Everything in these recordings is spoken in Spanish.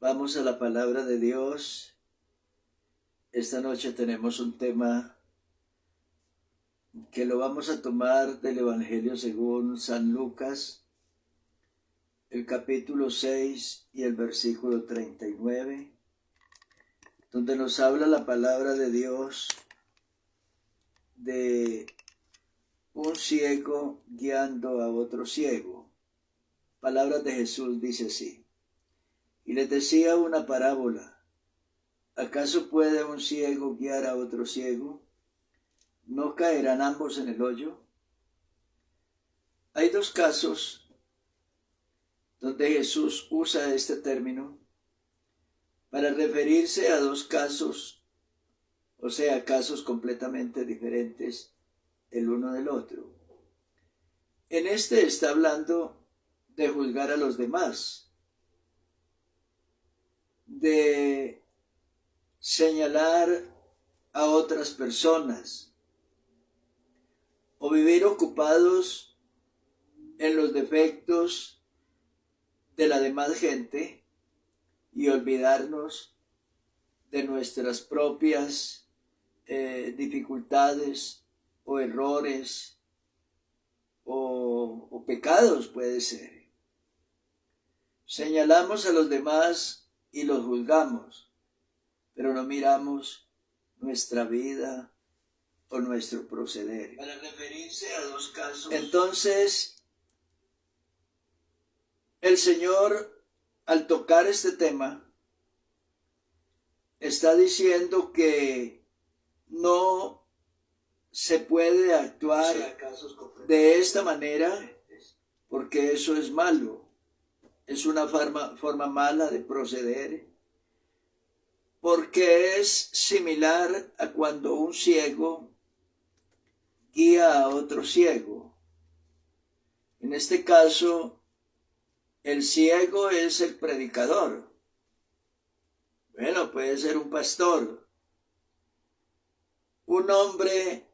Vamos a la palabra de Dios. Esta noche tenemos un tema que lo vamos a tomar del Evangelio según San Lucas, el capítulo 6 y el versículo 39, donde nos habla la palabra de Dios de un ciego guiando a otro ciego. Palabras de Jesús dice así: y les decía una parábola. ¿Acaso puede un ciego guiar a otro ciego? ¿No caerán ambos en el hoyo? Hay dos casos donde Jesús usa este término para referirse a dos casos, o sea, casos completamente diferentes el uno del otro. En este está hablando de juzgar a los demás, de señalar a otras personas o vivir ocupados en los defectos de la demás gente y olvidarnos de nuestras propias dificultades o errores o pecados, puede ser. Señalamos a los demás y los juzgamos, pero no miramos nuestra vida o nuestro proceder. Para referirse a dos casos. Entonces, el Señor, al tocar este tema, está diciendo que no se puede actuar de esta manera porque eso es malo. Es una forma mala de proceder, porque es similar a cuando un ciego guía a otro ciego. En este caso, el ciego es el predicador. Bueno, puede ser un pastor, un hombre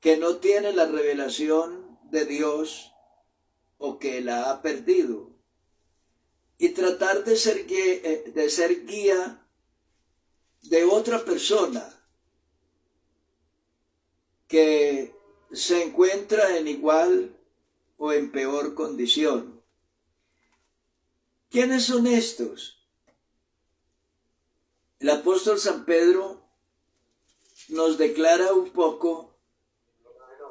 que no tiene la revelación de Dios o que la ha perdido, y tratar de ser guía de otra persona que se encuentra en igual o en peor condición. ¿Quiénes son estos? El apóstol San Pedro nos declara un poco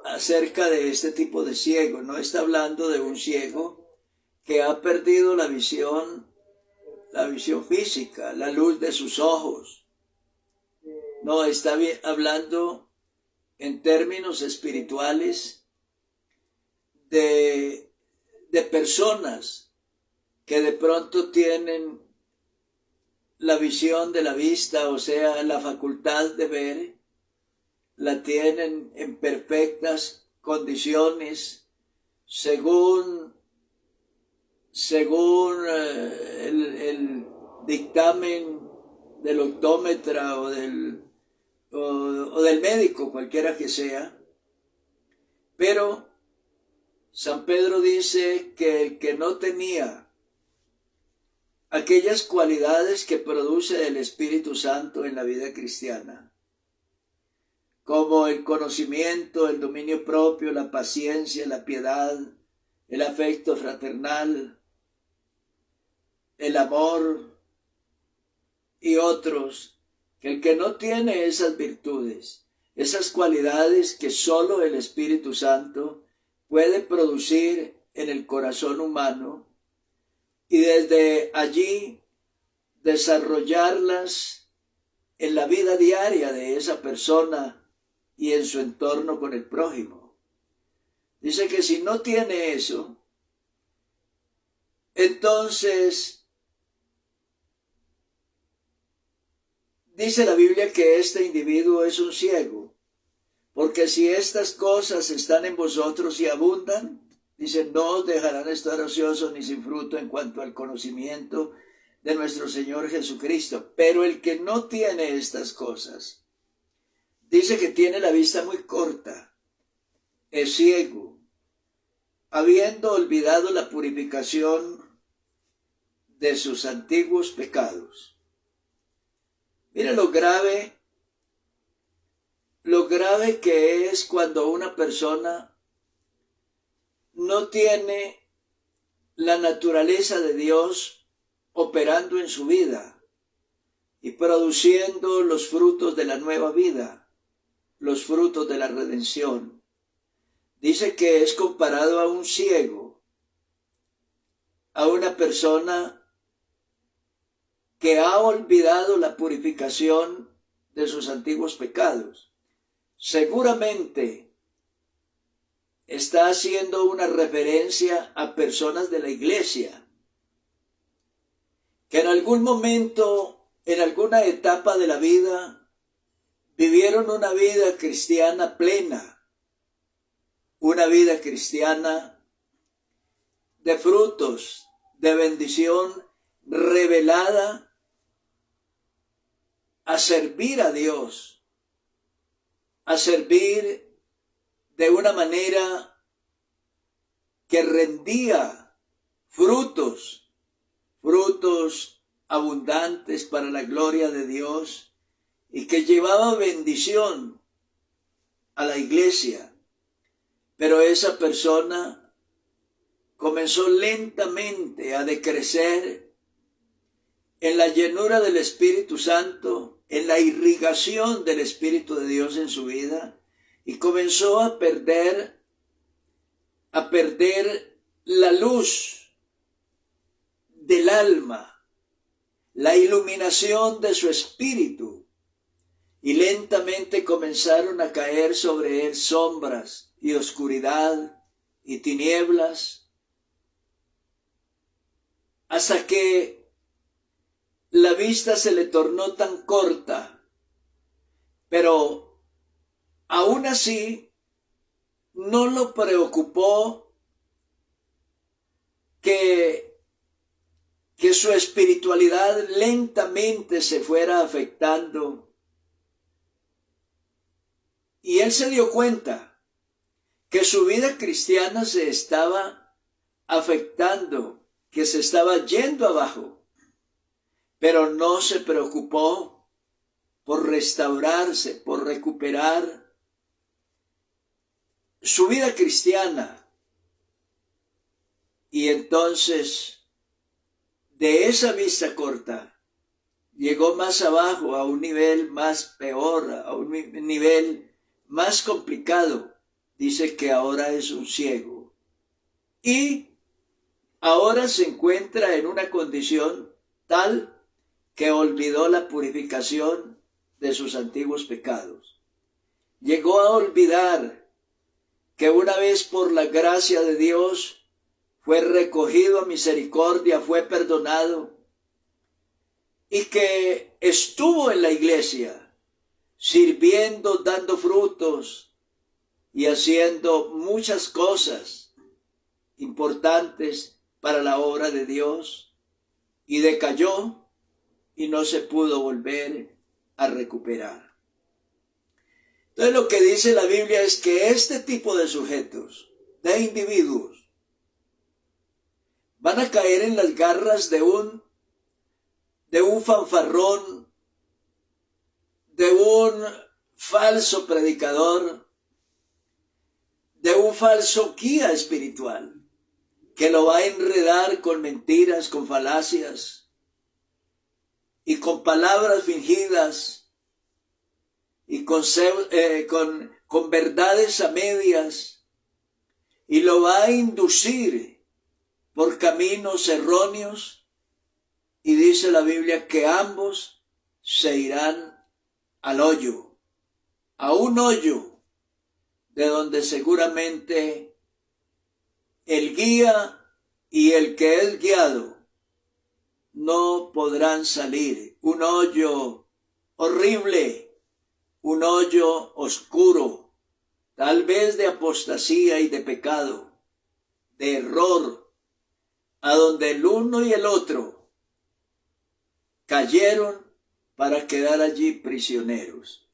acerca de este tipo de ciego. No está hablando de un ciego que ha perdido la visión física, la luz de sus ojos. No, está hablando en términos espirituales de personas que de pronto tienen la visión de la vista, o sea, la facultad de ver, la tienen en perfectas condiciones según el dictamen del optómetra o del médico, cualquiera que sea. Pero San Pedro dice que el que no tenía aquellas cualidades que produce el Espíritu Santo en la vida cristiana, como el conocimiento, el dominio propio, la paciencia, la piedad, el afecto fraternal, el amor y otros, que el que no tiene esas virtudes, esas cualidades que solo el Espíritu Santo puede producir en el corazón humano, y desde allí desarrollarlas en la vida diaria de esa persona y en su entorno con el prójimo. Dice que si no tiene eso, entonces dice la Biblia que este individuo es un ciego, porque si estas cosas están en vosotros y abundan, dice, no os dejarán estar ociosos ni sin fruto en cuanto al conocimiento de nuestro Señor Jesucristo. Pero el que no tiene estas cosas, dice que tiene la vista muy corta, es ciego, habiendo olvidado la purificación de sus antiguos pecados. Mire lo grave que es cuando una persona no tiene la naturaleza de Dios operando en su vida y produciendo los frutos de la nueva vida, los frutos de la redención. Dice que es comparado a un ciego, a una persona que ha olvidado la purificación de sus antiguos pecados. Seguramente está haciendo una referencia a personas de la iglesia que en algún momento, en alguna etapa de la vida, vivieron una vida cristiana plena, una vida cristiana de frutos, de bendición revelada a servir a Dios, a servir de una manera que rendía frutos abundantes para la gloria de Dios y que llevaba bendición a la iglesia. Pero esa persona comenzó lentamente a decrecer en la llenura del Espíritu Santo, en la irrigación del Espíritu de Dios en su vida, y comenzó a perder la luz del alma, la iluminación de su espíritu, y lentamente comenzaron a caer sobre él sombras y oscuridad y tinieblas, hasta que la vista se le tornó tan corta, pero aún así no lo preocupó que su espiritualidad lentamente se fuera afectando. Y él se dio cuenta que su vida cristiana se estaba afectando, que se estaba yendo abajo, pero no se preocupó por restaurarse, por recuperar su vida cristiana. Y entonces, de esa vista corta, llegó más abajo, a un nivel más peor, a un nivel más complicado. Dice que ahora es un ciego. Y ahora se encuentra en una condición tal que olvidó la purificación de sus antiguos pecados. Llegó a olvidar que una vez por la gracia de Dios fue recogido a misericordia, fue perdonado, y que estuvo en la iglesia, sirviendo, dando frutos y haciendo muchas cosas importantes para la obra de Dios, y decayó y no se pudo volver a recuperar. Entonces lo que dice la Biblia es que este tipo de sujetos, de individuos, van a caer en las garras de un fanfarrón, de un falso predicador, de un falso guía espiritual, que lo va a enredar con mentiras, con falacias y con palabras fingidas y con verdades a medias, y lo va a inducir por caminos erróneos, y dice la Biblia que ambos se irán al hoyo, a un hoyo de donde seguramente el guía y el que es guiado no podrán salir. Un hoyo horrible, un hoyo oscuro, tal vez de apostasía y de pecado, de error, a donde el uno y el otro cayeron para quedar allí prisioneros.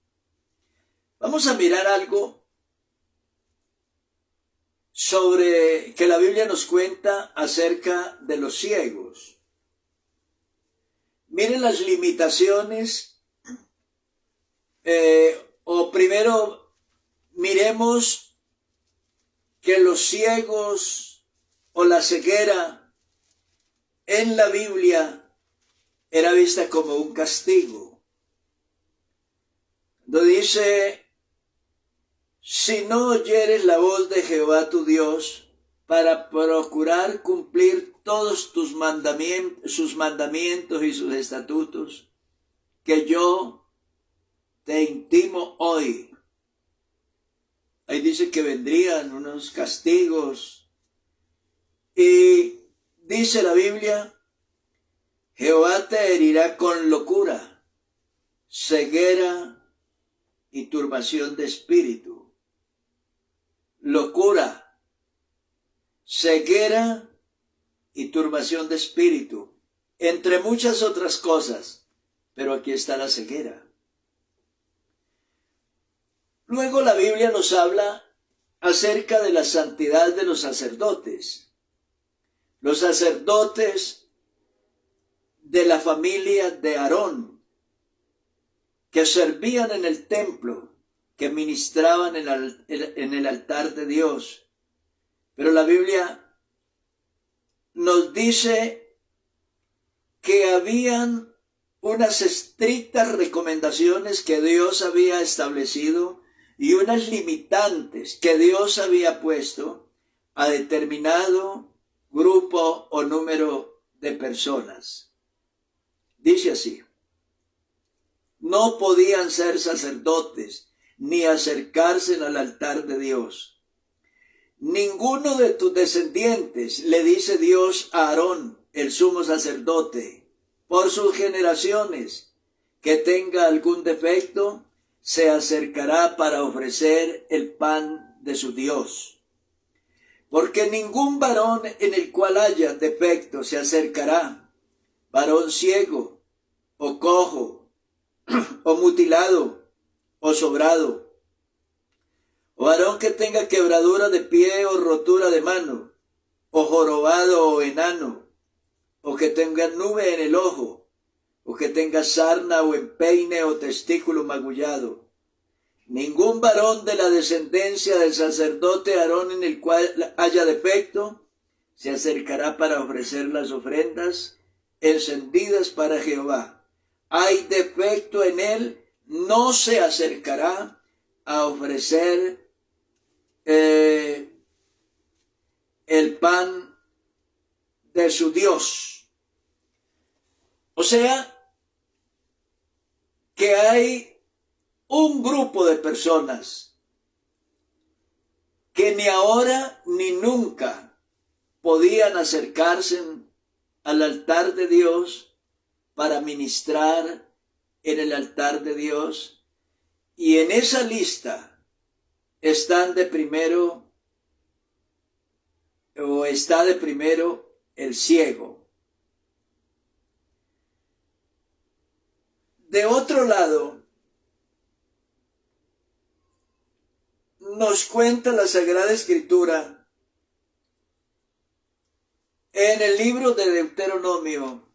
Vamos a mirar algo sobre que la Biblia nos cuenta acerca de los ciegos. Miren las limitaciones, o primero miremos que los ciegos o la ceguera en la Biblia era vista como un castigo. Lo dice: si no oyeres la voz de Jehová tu Dios para procurar cumplir todos sus mandamientos y sus estatutos, que yo te intimo hoy. Ahí dice que vendrían unos castigos. Y dice la Biblia: Jehová te herirá con locura, ceguera y turbación de espíritu. Locura, ceguera y turbación de espíritu, entre muchas otras cosas, pero aquí está la ceguera. Luego la Biblia nos habla acerca de la santidad de los sacerdotes. Los sacerdotes de la familia de Aarón, que servían en el templo, que ministraban en el altar de Dios. Pero la Biblia nos dice que habían unas estrictas recomendaciones que Dios había establecido y unas limitantes que Dios había puesto a determinado grupo o número de personas. Dice así: no podían ser sacerdotes ni acercarse al altar de Dios. Ninguno de tus descendientes, le dice Dios a Aarón, el sumo sacerdote, por sus generaciones, que tenga algún defecto, se acercará para ofrecer el pan de su Dios. Porque ningún varón en el cual haya defecto se acercará, varón ciego, o cojo, o mutilado, o sobrado, o varón que tenga quebradura de pie o rotura de mano, o jorobado o enano, o que tenga nube en el ojo, o que tenga sarna o empeine o testículo magullado. Ningún varón de la descendencia del sacerdote Aarón en el cual haya defecto se acercará para ofrecer las ofrendas encendidas para Jehová. Hay defecto en él, no se acercará a ofrecer el pan de su Dios. O sea, que hay un grupo de personas que ni ahora ni nunca podían acercarse al altar de Dios para ministrar en el altar de Dios, y en esa lista están de primero, o está de primero, el ciego. De otro lado, nos cuenta la Sagrada Escritura en el libro de Deuteronomio,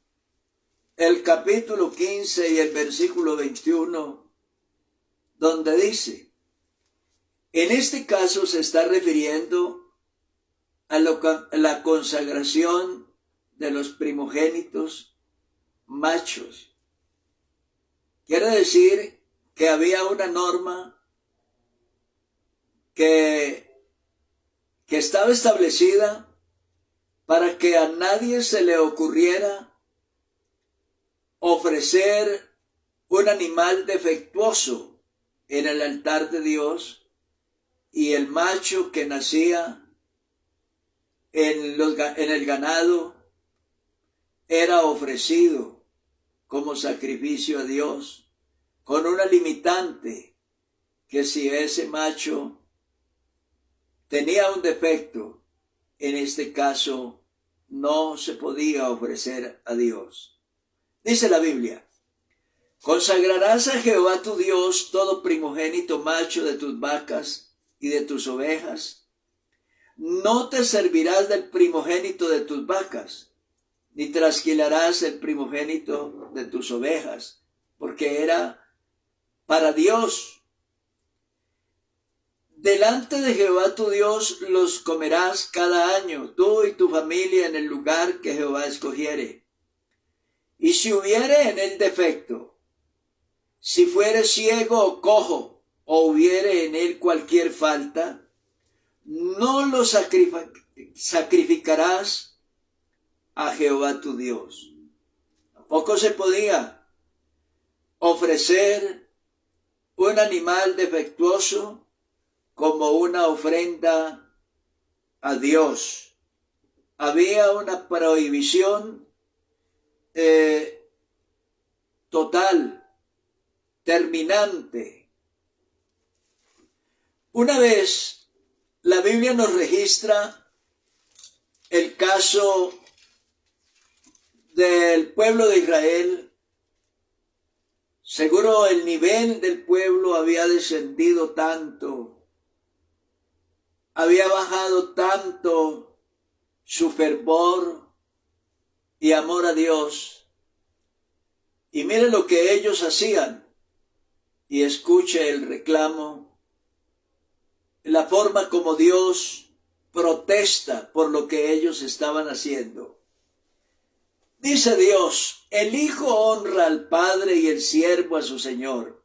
el capítulo 15 y el versículo 21, donde dice: en este caso se está refiriendo a la consagración de los primogénitos machos. Quiere decir que había una norma que estaba establecida para que a nadie se le ocurriera ofrecer un animal defectuoso en el altar de Dios, y el macho que nacía en el ganado era ofrecido como sacrificio a Dios, con una limitante, que si ese macho tenía un defecto, en este caso no se podía ofrecer a Dios. Dice la Biblia: consagrarás a Jehová tu Dios todo primogénito macho de tus vacas y de tus ovejas. No te servirás del primogénito de tus vacas, ni trasquilarás el primogénito de tus ovejas, porque era para Dios. Delante de Jehová tu Dios los comerás cada año, tú y tu familia, en el lugar que Jehová escogiere. Y si hubiere en él defecto, si fuere ciego o cojo, o hubiere en él cualquier falta, no lo sacrificarás a Jehová tu Dios. Tampoco se podía ofrecer un animal defectuoso como una ofrenda a Dios. Había una prohibición total, terminante. Una vez la Biblia nos registra el caso del pueblo de Israel. Seguro el nivel del pueblo había descendido tanto, había bajado tanto su fervor y amor a Dios. Y mire lo que ellos hacían y escuche el reclamo, la forma como Dios protesta por lo que ellos estaban haciendo. Dice Dios: el hijo honra al padre y el siervo a su señor.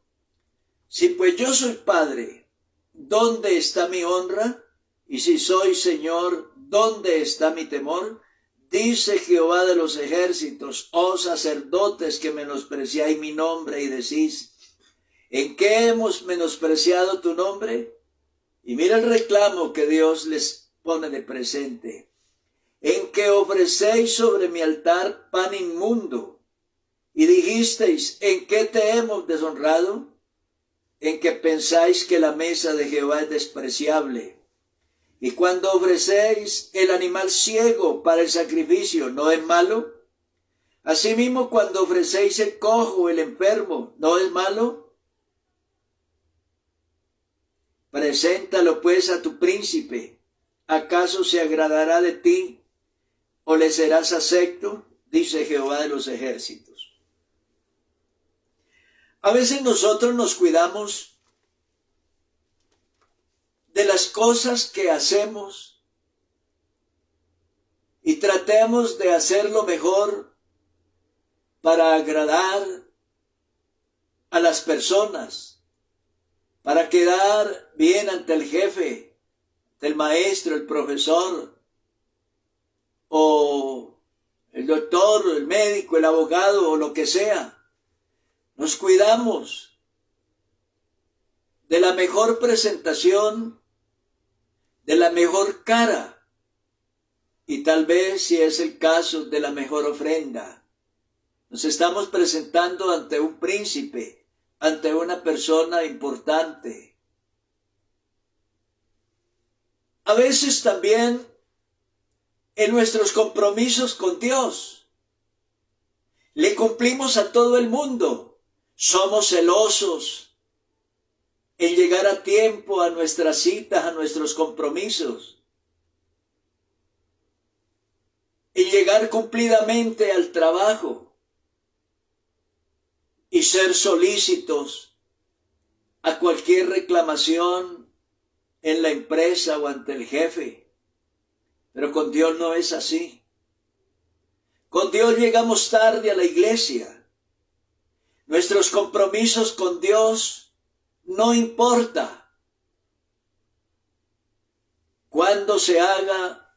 Si pues yo soy padre, ¿dónde está mi honra? Y si soy señor, ¿dónde está mi temor? Dice Jehová de los ejércitos: oh sacerdotes que menospreciáis mi nombre y decís: ¿en qué hemos menospreciado tu nombre? Y mira el reclamo que Dios les pone de presente: en que ofrecéis sobre mi altar pan inmundo. Y dijisteis: ¿en qué te hemos deshonrado? En que pensáis que la mesa de Jehová es despreciable. Y cuando ofrecéis el animal ciego para el sacrificio, ¿no es malo? Asimismo, cuando ofrecéis el cojo o el enfermo, ¿no es malo? Preséntalo pues a tu príncipe. ¿Acaso se agradará de ti o le serás acepto? Dice Jehová de los ejércitos. A veces nosotros nos cuidamos de las cosas que hacemos y tratemos de hacerlo mejor para agradar a las personas, para quedar bien ante el jefe, ante el maestro, el profesor, o el doctor, el médico, el abogado, o lo que sea. Nos cuidamos de la mejor presentación, de la mejor cara, y tal vez, si es el caso, de la mejor ofrenda. Nos estamos presentando ante un príncipe, ante una persona importante. A veces también en nuestros compromisos con Dios le cumplimos a todo el mundo. Somos celosos en llegar a tiempo a nuestras citas, a nuestros compromisos, en llegar cumplidamente al trabajo y ser solícitos a cualquier reclamación en la empresa o ante el jefe. Pero con Dios no es así. Con Dios llegamos tarde a la iglesia. Nuestros compromisos con Dios no importa cuándo se haga,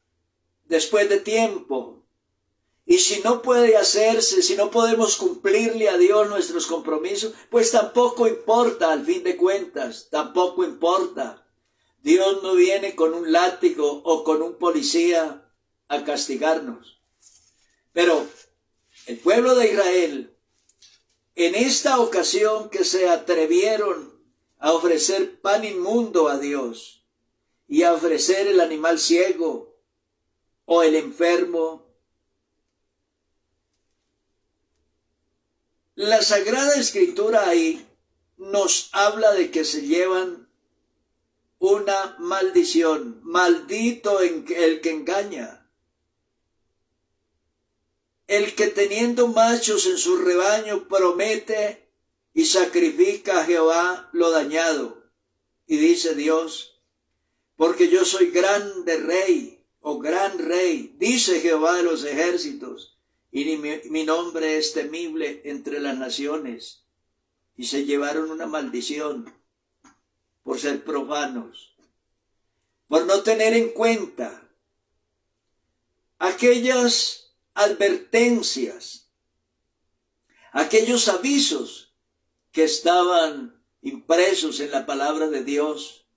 después de tiempo. Y si no puede hacerse, si no podemos cumplirle a Dios nuestros compromisos, pues tampoco importa, al fin de cuentas, tampoco importa. Dios no viene con un látigo o con un policía a castigarnos. Pero el pueblo de Israel, en esta ocasión que se atrevieron a ofrecer pan inmundo a Dios y a ofrecer el animal ciego o el enfermo, la Sagrada Escritura ahí nos habla de que se llevan una maldición. Maldito el que engaña. el que teniendo machos en su rebaño promete y sacrifica a Jehová lo dañado. Y dice Dios, porque yo soy grande rey, o gran rey, dice Jehová de los ejércitos, y mi nombre es temible entre las naciones. Y se llevaron una maldición por ser profanos, por no tener en cuenta aquellas advertencias, aquellos avisos que estaban impresos en la palabra de Dios.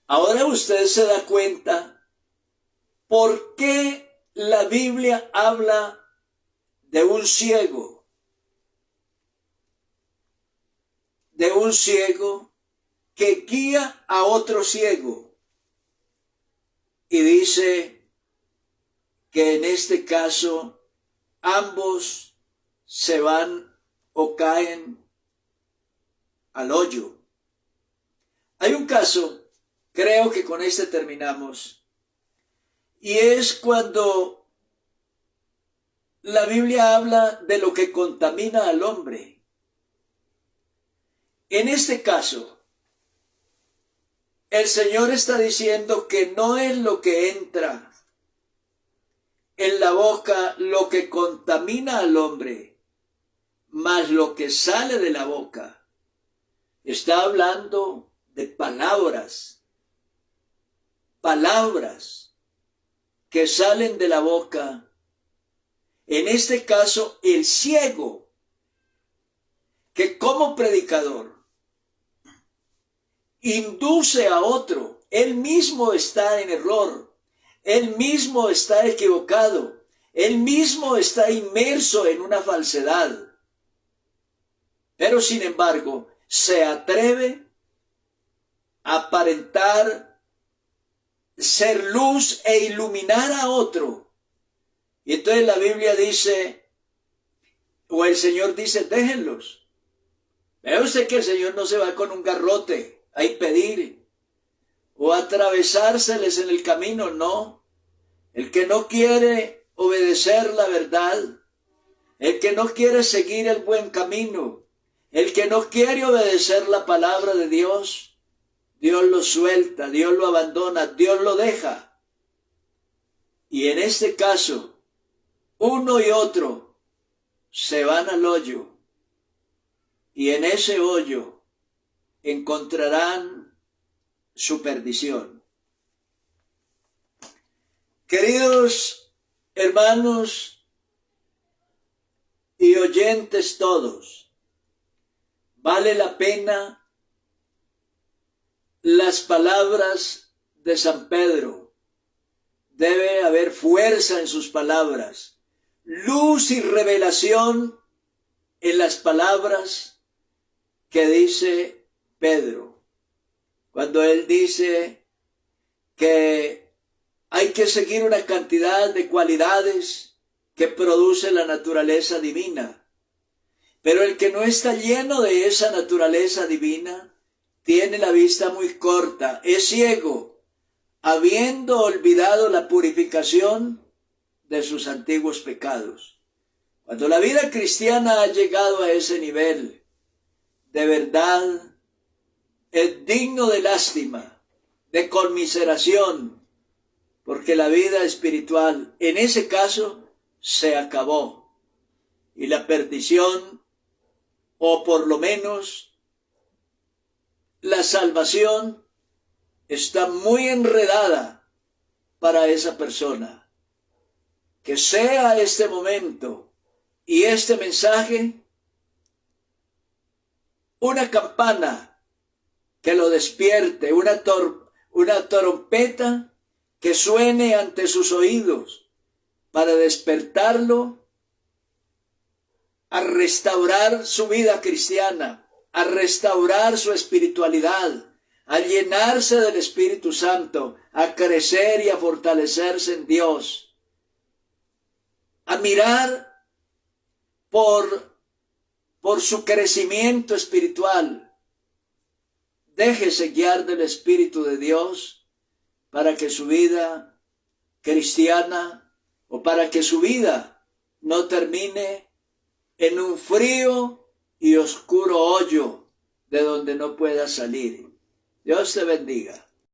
Ahora usted se da cuenta por qué la Biblia habla de un ciego que guía a otro ciego. Y dice que en este caso ambos se van o caen al hoyo. Hay un caso, creo que con este terminamos, y es cuando la Biblia habla de lo que contamina al hombre. En este caso, el Señor está diciendo que no es lo que entra en la boca lo que contamina al hombre, mas lo que sale de la boca. Está hablando de palabras que salen de la boca. En este caso, el ciego, que como predicador induce a otro, él mismo está en error, él mismo está equivocado, él mismo está inmerso en una falsedad. Pero sin embargo, se atreve a aparentar ser luz e iluminar a otro. Y entonces la Biblia dice, o el Señor dice, déjenlos. Vea usted que el Señor no se va con un garrote a impedir o a atravesárseles en el camino, no. El que no quiere obedecer la verdad, el que no quiere seguir el buen camino, el que no quiere obedecer la palabra de Dios, Dios lo suelta, Dios lo abandona, Dios lo deja. Y en este caso, uno y otro se van al hoyo, y en ese hoyo encontrarán su perdición. Queridos hermanos y oyentes todos, vale la pena las palabras de San Pedro. Debe haber fuerza en sus palabras, luz y revelación en las palabras que dice Pedro, cuando él dice que hay que seguir una cantidad de cualidades que produce la naturaleza divina, pero el que no está lleno de esa naturaleza divina tiene la vista muy corta, es ciego, habiendo olvidado la purificación de sus antiguos pecados. Cuando la vida cristiana ha llegado a ese nivel, de verdad es digno de lástima, de conmiseración, porque la vida espiritual en ese caso se acabó. Y la perdición, o por lo menos la salvación, está muy enredada para esa persona. Que sea este momento y este mensaje una campana que lo despierte, una trompeta que suene ante sus oídos para despertarlo a restaurar su vida cristiana, a restaurar su espiritualidad, a llenarse del Espíritu Santo, a crecer y a fortalecerse en Dios, a mirar por su crecimiento espiritual. Déjese guiar del Espíritu de Dios para que su vida cristiana o para que su vida no termine en un frío y oscuro hoyo de donde no pueda salir. Dios te bendiga.